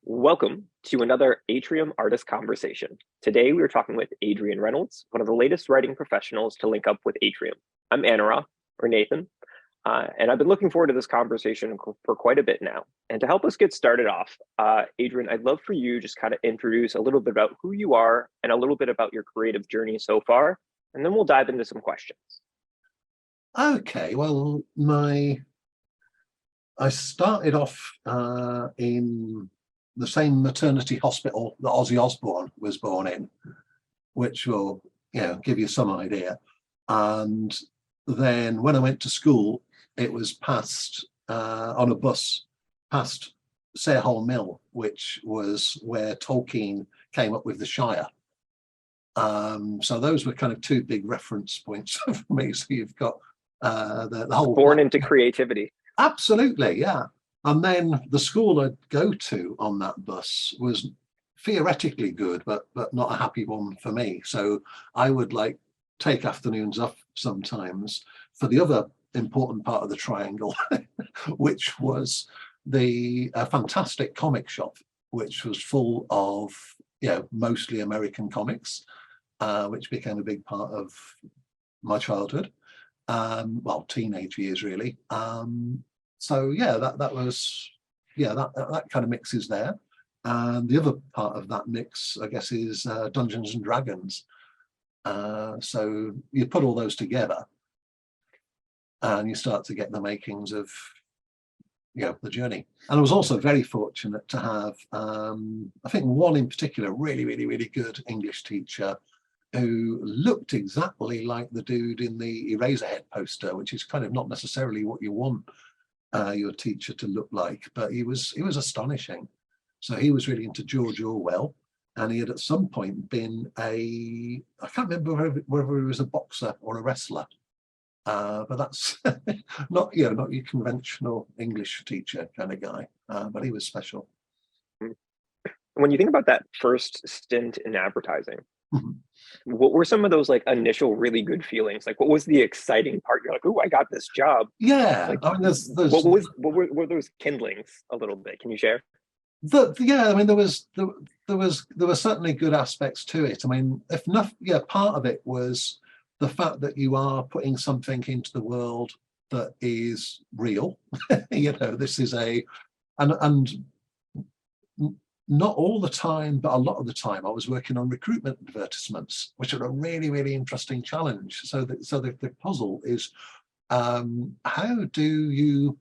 Welcome to another Atrium Artist Conversation. Today we are talking with Adrian Reynolds, one of the latest writing professionals to link up with Atrium. I'm Anara, or Nathan, and I've been looking forward to this conversation for quite a bit now. And to help us get started off, Adrian, I'd love for you just kind of introduce a little bit about who you are and a little bit about your creative journey so far, and then we'll dive into some questions. Okay, well, I started off in the same maternity hospital that Ozzy Osbourne was born in, which will, give you some idea. And then when I went to school, it was past on a bus past Sarehole Mill, which was where Tolkien came up with the Shire. So those were kind of two big reference points for me. So you've got the whole born into creativity. Absolutely, yeah. And then the school I'd go to on that bus was theoretically good, but not a happy one for me. So I would take afternoons off sometimes for the other important part of the triangle, which was the fantastic comic shop, which was full of mostly American comics, which became a big part of my childhood. Well, teenage years really. So yeah, that was that kind of mix is there. And the other part of that mix, I guess, is Dungeons and Dragons. So you put all those together and you start to get the makings of the journey. And I was also very fortunate to have I think one in particular really good English teacher who looked exactly like the dude in the Eraserhead poster, which is kind of not necessarily what you want your teacher to look like, but he was astonishing. So he was really into George Orwell, and he had at some point been I can't remember whether he was a boxer or a wrestler, but that's not your conventional English teacher kind of guy, but he was special. When you think about that first stint in advertising, what were some of those initial really good feelings? What was the exciting part? You're like, "Oh, I got this job." Yeah, I mean, there's what were those kindlings a little bit? Can you share? Yeah, I mean, there were certainly good aspects to it. I mean, if not, part of it was the fact that you are putting something into the world that is real. This is and not all the time, but a lot of the time, I was working on recruitment advertisements, which are a really interesting challenge. So the puzzle is, how do you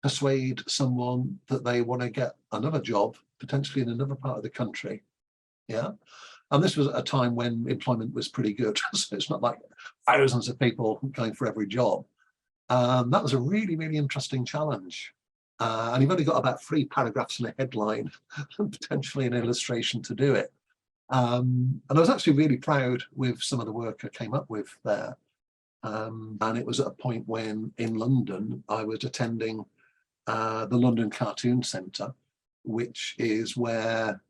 persuade someone that they want to get another job, potentially in another part of the country? Yeah. And this was at a time when employment was pretty good. So it's not like thousands of people going for every job. That was a really interesting challenge. And you've only got about 3 paragraphs in a headline and potentially an illustration to do it. And I was actually really proud with some of the work I came up with there. And it was at a point when in London, I was attending the London Cartoon Centre, which is where,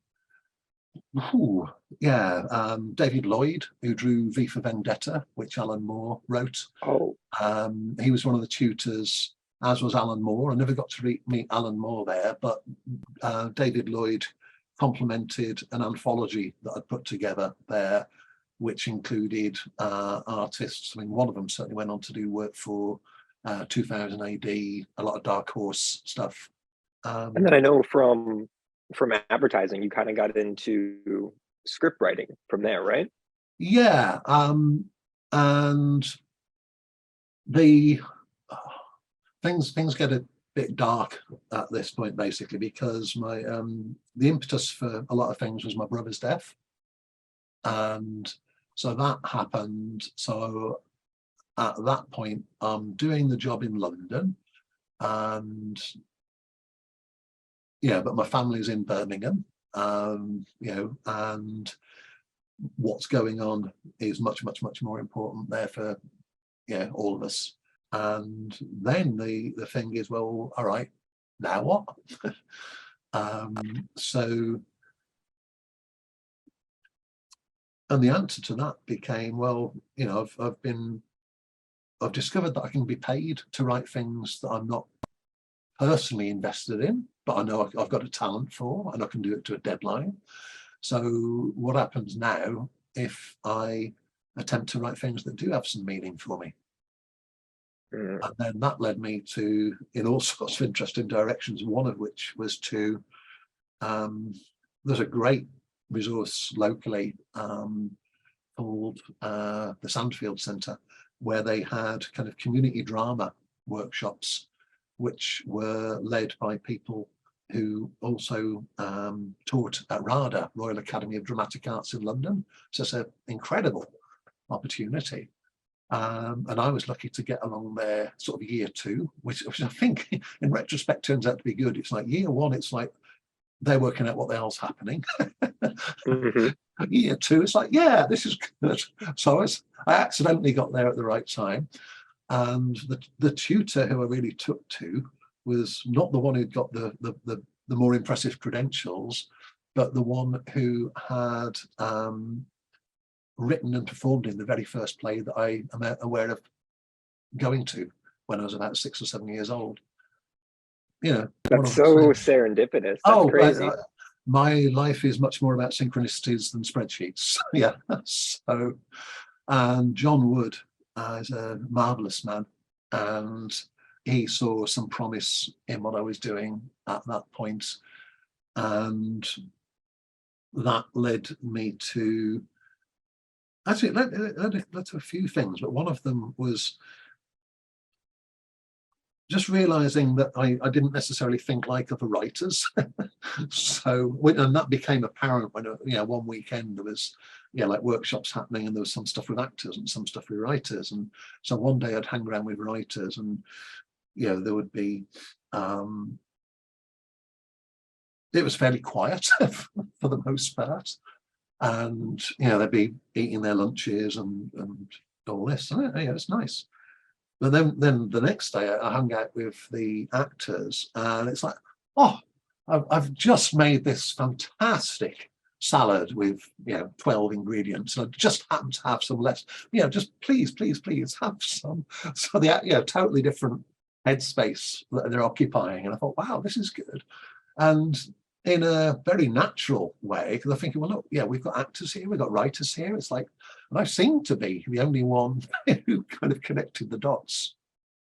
David Lloyd, who drew V for Vendetta, which Alan Moore wrote. Oh. He was one of the tutors, as was Alan Moore. I never got to meet Alan Moore there, but David Lloyd complemented an anthology that I'd put together there, which included artists. I mean, one of them certainly went on to do work for 2000 AD, a lot of Dark Horse stuff. And then I know from advertising, you kind of got into script writing from there, right? Yeah, and the things get a bit dark at this point, basically, because my the impetus for a lot of things was my brother's death, and so that happened. So at that point, I'm doing the job in London, and but my family's in Birmingham, and what's going on is much more important there for all of us. And then the thing is, well, all right, now what? So, and the answer to that became, well, I've discovered that I can be paid to write things that I'm not personally invested in, but I know I've got a talent for, and I can do it to a deadline. So what happens now if I attempt to write things that do have some meaning for me? Mm. And then that led me to in all sorts of interesting directions, one of which was to, there's a great resource locally called the Sandfield Centre, where they had kind of community drama workshops, which were led by people who also taught at RADA, Royal Academy of Dramatic Arts in London. So it's an incredible opportunity. And I was lucky to get along there sort of year two, which I think in retrospect turns out to be good. It's like year one, it's like they're working out what the hell's happening. Mm-hmm. Year two, it's like, yeah, this is good. So I accidentally got there at the right time. And the tutor who I really took to was not the one who'd got the more impressive credentials, but the one who had written and performed in the very first play that I am aware of going to when I was about 6 or 7 years old. You know, That's so serendipitous. That's crazy. My life is much more about synchronicities than spreadsheets. Yeah. So, and John Wood is a marvelous man, and he saw some promise in what I was doing at that point, and that led me to actually led to a few things, but one of them was just realizing that I didn't necessarily think like other writers. So, and that became apparent when, one weekend there was, like workshops happening, and there was some stuff with actors and some stuff with writers. And so one day I'd hang around with writers, and, there would be, it was fairly quiet for the most part. And, they'd be eating their lunches and all this. So, yeah, it's nice. But then the next day I hung out with the actors, and it's like, oh, I've just made this fantastic salad with 12 ingredients, and I just happen to have some less. Just please have some. So the totally different headspace that they're occupying, and I thought, wow, this is good. And in a very natural way, because I'm thinking, well, look, we've got actors here, we've got writers here. It's like, and I seem to be the only one who kind of connected the dots.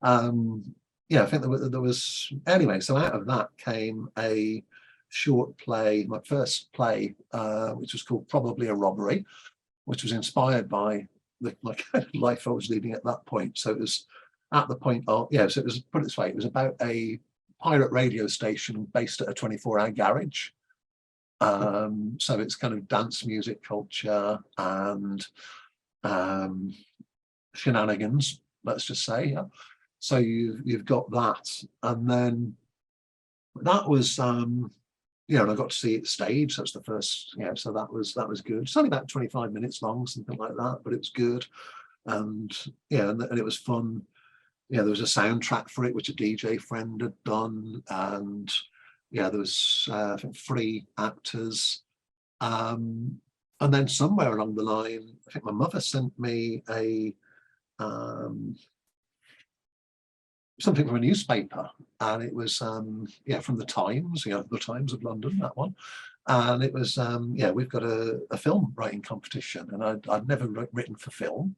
I think there was anyway. So out of that came a short play, my first play, which was called Probably a Robbery, which was inspired by the kind of life I was leading at that point. So it was at the point of, so it was, put it this way, it was about a pirate radio station based at a 24-hour garage. So it's kind of dance music culture and shenanigans, let's just say. Yeah. So you've got that, and then that was and I got to see it staged. That's the first, so that was good. It's only about 25 minutes long, something like that, but it was good. And and it was fun. There was a soundtrack for it, which a DJ friend had done, and there was I think 3 actors. And then somewhere along the line, I think my mother sent me a something from a newspaper, and it was from the Times, the Times of London, that one. And it was we've got a film writing competition, and I'd never written for film.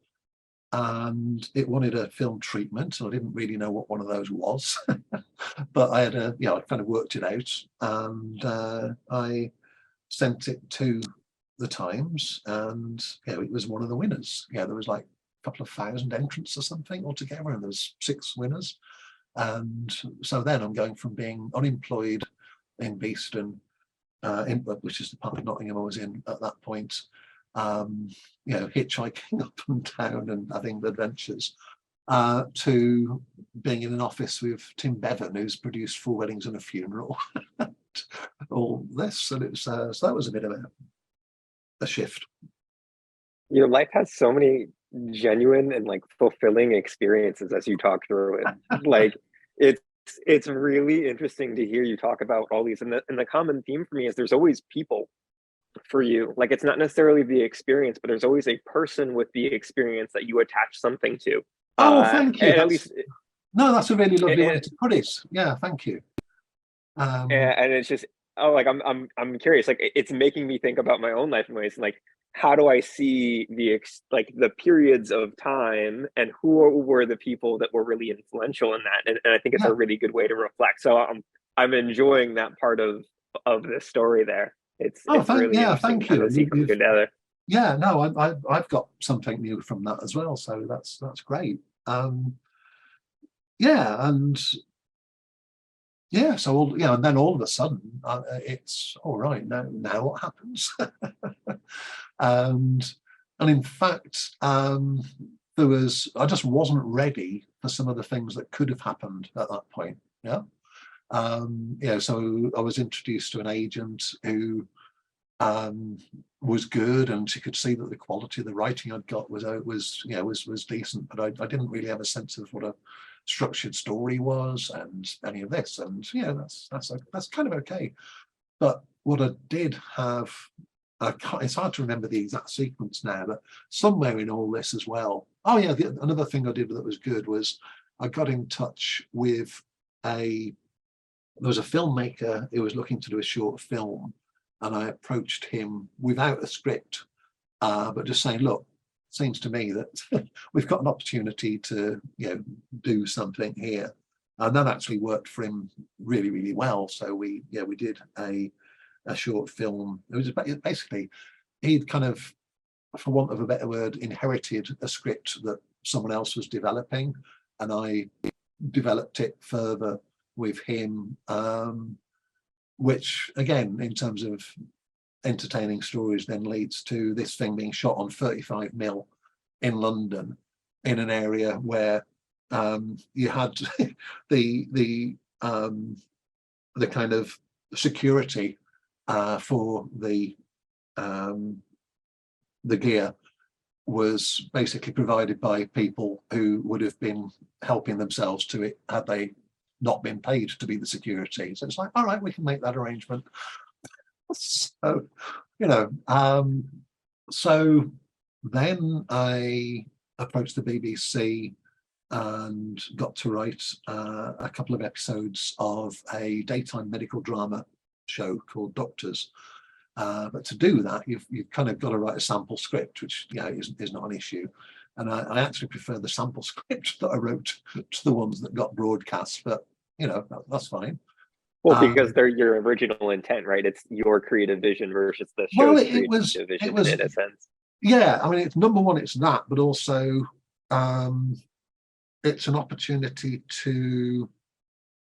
And it wanted a film treatment, and I didn't really know what one of those was. But I had I kind of worked it out, and I sent it to the Times, and it was one of the winners. There was like a couple of thousand entrants or something altogether, and there was 6 winners. And so then I'm going from being unemployed in Beeston, which is the part of Nottingham I was in at that point, hitchhiking up and down and having adventures, to being in an office with Tim Bevan, who's produced 4 Weddings and a Funeral, all this. And it's so that was a bit of a shift. Your life has so many genuine and like fulfilling experiences as you talk through it. Like it's really interesting to hear you talk about all these. And the common theme for me is there's always people for you. Like it's not necessarily the experience, but there's always a person with the experience that you attach something to. Oh, thank you. And at least no, that's a really lovely way to put it. Yeah, thank you. And it's just, oh, like I'm curious. Like it's making me think about my own life in ways, and like how do I see like the periods of time, and who were the people that were really influential in that? And I think it's a yeah. really good way to reflect. So I'm enjoying that part of the story there. Oh, It's really interesting to thank kind you. of see come You've together. yeah, no, I've got something new from that as well, so that's great. Yeah, and yeah, so and then all of a sudden, it's all right. Now what happens? and and in fact, I just wasn't ready for some of the things that could have happened at that point. Yeah. So I was introduced to an agent who was good, and she could see that the quality of the writing I'd got was decent, but I didn't really have a sense of what a structured story was and any of this. And that's kind of okay. But what I did have, it's hard to remember the exact sequence now, but somewhere in all this as well. Oh yeah, another thing I did that was good was I got in touch with there was a filmmaker who was looking to do a short film, and I approached him without a script, but just saying, look, it seems to me that we've got an opportunity to do something here. And that actually worked for him really, really well. So we did a short film. It was basically, he'd kind of, for want of a better word, inherited a script that someone else was developing, and I developed it further with him, which again, in terms of entertaining stories, then leads to this thing being shot on 35mm in London, in an area where you had the kind of security for the gear was basically provided by people who would have been helping themselves to it had they not been paid to be the security. So it's like, all right, we can make that arrangement. So, so then I approached the BBC and got to write a couple of episodes of a daytime medical drama show called Doctors. But to do that, you've kind of got to write a sample script, which is not an issue. And I actually prefer the sample script that I wrote to the ones that got broadcast, but that's fine. Well, because they're your original intent, right? It's your creative vision versus the Well, show's it creative was vision in a sense. yeah. I mean, it's number one, it's that, but also it's an opportunity to.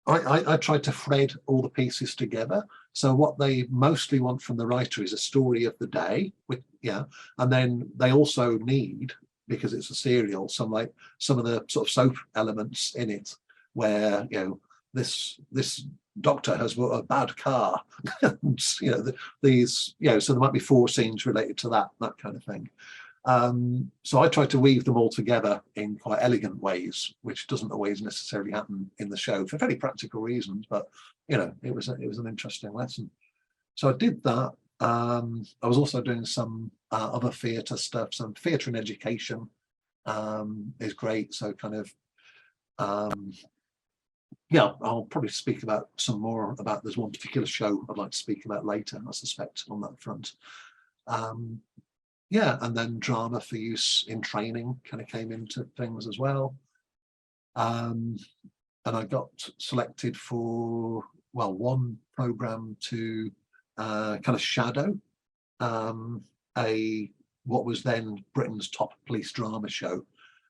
I tried to thread all the pieces together. So what they mostly want from the writer is a story of the day, and then they also need, because it's a serial, some of the sort of soap elements in it, where this doctor has bought a bad car, and these so there might be 4 scenes related to that kind of thing. So I tried to weave them all together in quite elegant ways, which doesn't always necessarily happen in the show for very practical reasons, but it was an interesting lesson. So I did that. I was also doing some other theatre stuff. Some theatre and education is great. So kind of I'll probably speak about some more about. There's one particular show I'd like to speak about later, I suspect, on that front. And then drama for use in training kind of came into things as well. And I got selected for, one program to kind of shadow what was then Britain's top police drama show.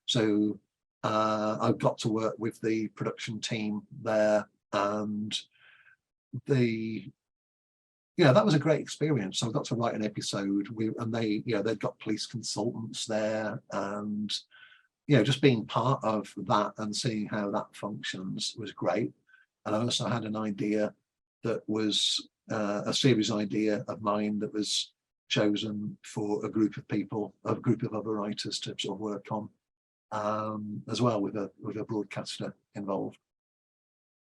So I got to work with the production team there, and that was a great experience. So I got to write an episode and they'd got police consultants there, and just being part of that and seeing how that functions was great. And I also had an idea that was a series idea of mine that was chosen for a group of people, a group of other writers to sort of work on, as well, with a broadcaster involved.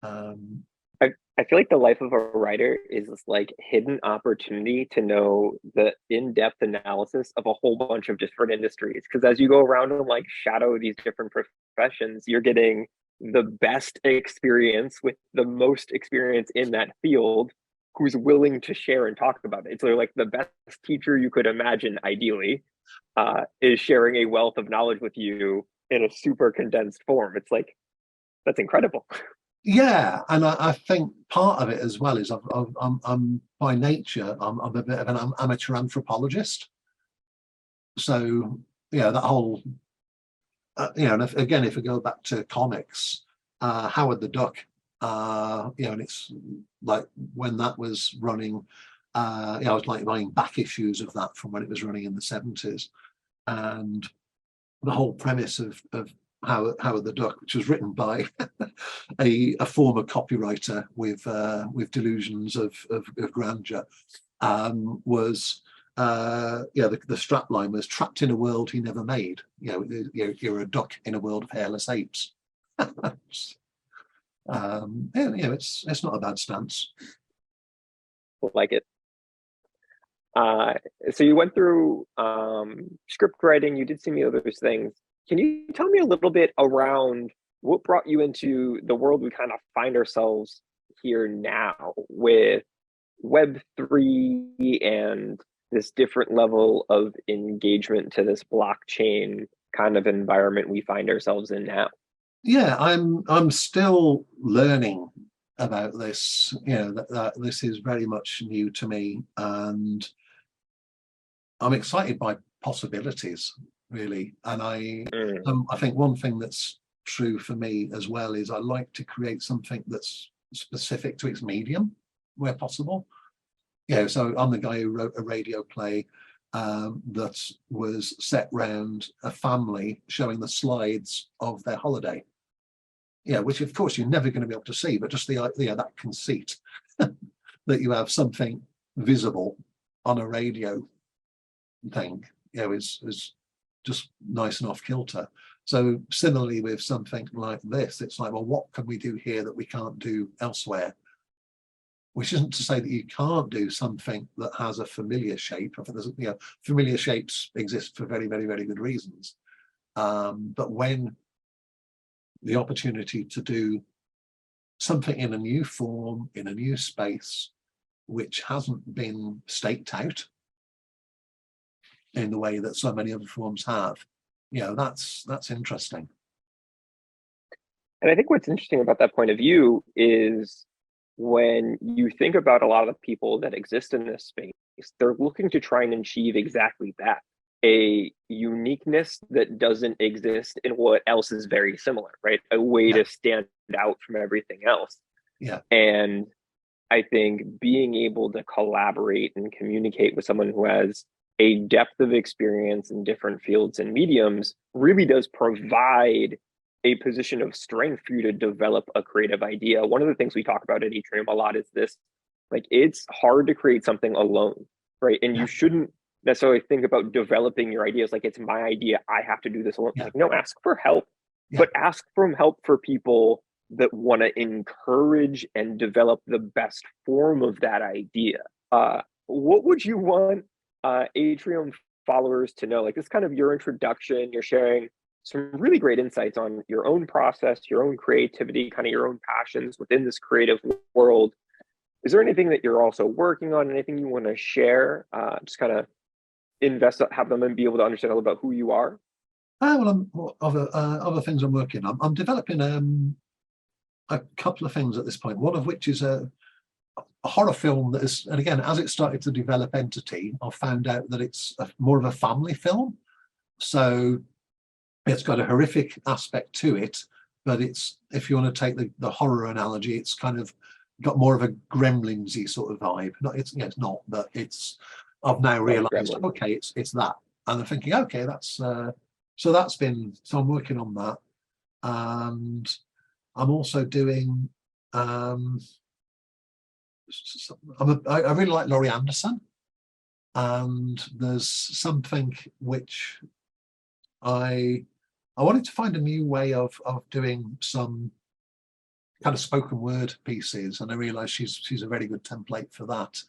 I feel like the life of a writer is this like hidden opportunity to know the in-depth analysis of a whole bunch of different industries. Because as you go around and like shadow these different professions, you're getting the best experience with the most experience in that field who's willing to share and talk about it. So like the best teacher you could imagine, ideally, is sharing a wealth of knowledge with you in a super condensed form. It's like, that's incredible. Yeah, and I think part of it as well is I'm by nature I'm a bit of an amateur anthropologist. So that whole and again, if we go back to comics, Howard the Duck, and it's like when that was running, I was like buying back issues of that from when it was running in the 70s, and the whole premise of Howard the Duck, which was written by a former copywriter with delusions of grandeur, was the strapline was "Trapped in a world he never made." You're a duck in a world of hairless apes. It's not a bad stance. Like it. So you went through script writing, you did some of those things. Can you tell me a little bit around what brought you into the world we kind of find ourselves here now with Web3 and this different level of engagement to this blockchain kind of environment we find ourselves in now? Yeah, I'm still learning about this. That this is very much new to me, and I'm excited by possibilities, really. And I think one thing that's true for me as well is I like to create something that's specific to its medium where possible. So I'm the guy who wrote a radio play that was set round a family showing the slides of their holiday. Which of course you're never going to be able to see, but just the that conceit that you have something visible on a radio thing, is just nice and off kilter. So similarly with something like this, it's like, well, what can we do here that we can't do elsewhere? Which isn't to say that you can't do something that has a familiar shape. I think there's, familiar shapes exist for very, very, very good reasons. But when the opportunity to do something in a new form, in a new space, which hasn't been staked out in the way that so many other forms have, that's interesting. And I think what's interesting about that point of view is when you think about a lot of the people that exist in this space, they're looking to try and achieve exactly that, a uniqueness that doesn't exist in what else is very similar, right? A way to stand out from everything else. Yeah. And I think being able to collaborate and communicate with someone who has a depth of experience in different fields and mediums really does provide a position of strength for you to develop a creative idea. One of the things we talk about at Atrium a lot is this, like, it's hard to create something alone, right? And you shouldn't necessarily think about developing your ideas like it's my idea, I have to do this alone. Like, no, ask for help, but ask for help for people that want to encourage and develop the best form of that idea. What would you want Atrium followers to know? Like, this is kind of your introduction. You're sharing some really great insights on your own process, your own creativity, kind of your own passions within this creative world. Is there anything that you're also working on? Anything you want to share? Just kind of have them and be able to understand a little about who you are. Well, other things I'm working on. I'm developing a couple of things at this point. One of which is a horror film that is, and again, as it started to develop entity, I found out that it's more of a family film. So it's got a horrific aspect to it, but it's, if you want to take the horror analogy, it's kind of got more of a Gremlinsy sort of vibe. It's not, but it's. I've now realised, okay, it's that, and I'm thinking, okay, that's so I'm working on that, and I'm also doing. I really like Laurie Anderson, and there's something which I wanted to find a new way of doing some kind of spoken word pieces, and I realised she's a very good template for that.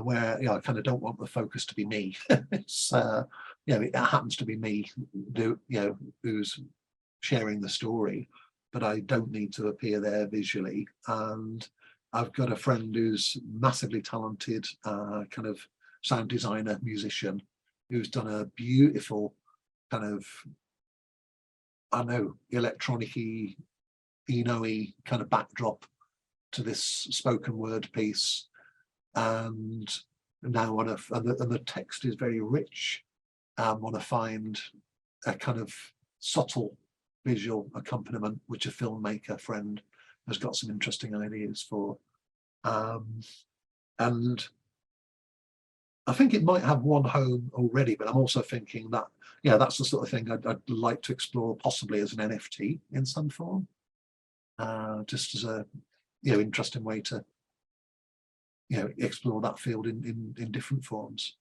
Where I kind of don't want the focus to be me. It's it happens to be me, who's sharing the story, but I don't need to appear there visually. And I've got a friend who's massively talented, kind of sound designer, musician, who's done a beautiful kind of, I know, electronic-y, Eno-y kind of backdrop to this spoken word piece. And now want to, and the text is very rich. Want to find a kind of subtle visual accompaniment, which a filmmaker friend has got some interesting ideas for. And I think it might have one home already, but I'm also thinking that, yeah, that's the sort of thing I'd like to explore, possibly as an NFT in some form, just as a, you know, interesting way to, you know, explore that field in different forms.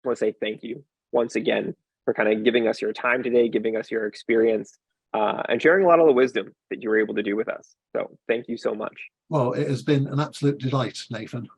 I want to say thank you once again for kind of giving us your time today, giving us your experience, and sharing a lot of the wisdom that you were able to do with us. So thank you so much. Well, it has been an absolute delight, Nathan.